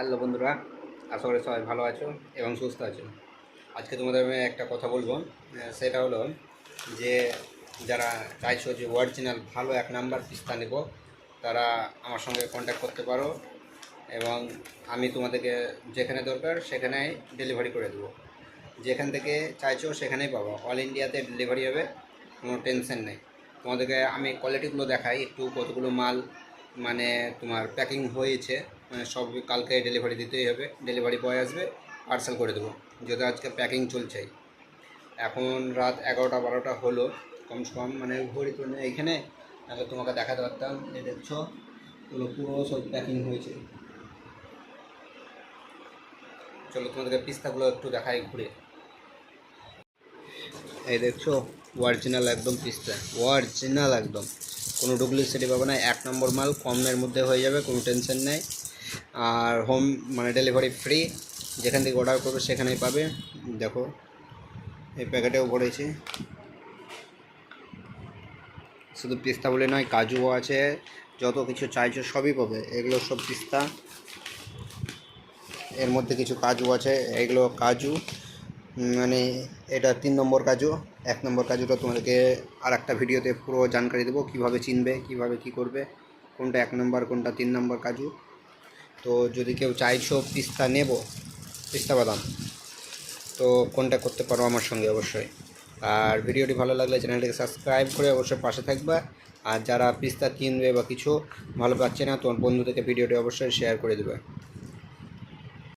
Hello বন্ধুরা, আশা করি সবাই ভালো আছো এবং সুস্থ আছো। আজকে তোমাদের আমি একটা কথা বলবো, সেটা হলো যে যারা চাইছো যে অরিজিনাল ভালো 1 নাম্বার পিস্তা নেব, তারা আমার সঙ্গে কন্ট্যাক্ট করতে পারো এবং আমি তোমাদেরকে যেখানে দরকার সেখানেই ডেলিভারি করে দেবো। যেখান থেকে চাইছো সেখানেই পাবো, অল ইন্ডিয়াতে ডেলিভারি হবে, কোনো টেনশন নেই। তোমাদেরকে আমি কোয়ালিটিগুলো দেখাই একটু, কতগুলো মাল মানে তোমার প্যাকিং হয়েছে, মানে সব কালকে ডেলিভারি দিতেই হবে। ডেলিভারি বয় আসবে, পার্সেল করে দেবো। যদি আজকে প্যাকিং চলছে, এখন রাত 11টা 12টা হলো, কমসে কম মানে ঘড়ি তো নেই এইখানে, তাহলে তোমাকে দেখাতে পারতাম। এই দেখছো, এগুলো পুরো সব প্যাকিং হয়েছে। চলো তোমাদেরকে পিস্তাগুলো একটু দেখাই ঘুরে। এই দেখছো, অরিজিনাল একদম পিস্তা, অরিজিনাল একদম, কোনো ডুপ্লিসিটি পাবে না। 1 নম্বর মাল, কমের মধ্যে হয়ে যাবে, কোনো টেনশন নেই। আর হোম মানে ডেলিভারি ফ্রি, যেখান থেকে অর্ডার করবে সেখানেই পাবে। দেখো এই প্যাকেটেও ভরেছি, শুধু পিস্তা বলে নয়, কাজুও আছে, যত কিছু চাইছো সবই পাবে। এগুলো সব পিস্তা, এর মধ্যে কিছু কাজু আছে, এগুলো কাজু, মানে এটা 3 নম্বর কাজু। 1 নম্বর কাজুটা তোমাদেরকে আর একটা ভিডিওতে পুরো জানকারি দেবো, কীভাবে চিনবে, কীভাবে কী করবে, কোনটা 1 নম্বর কোনটা 3 নম্বর কাজু। তো যদি কেউ চাইছো পিস্তা নেব, পিস্তা বাদাম, তো কন্ট্যাক্ট করতে পারো আমার সঙ্গে অবশ্যই। আর ভিডিওটি ভালো লাগলে চ্যানেলটিকে সাবস্ক্রাইব করে অবশ্যই পাশে থাকবে। আর যারা পিস্তা কিনবে বা কিছু ভালো পাচ্ছে না, তোমার বন্ধুদেরকে ভিডিওটি অবশ্যই শেয়ার করে দেবে।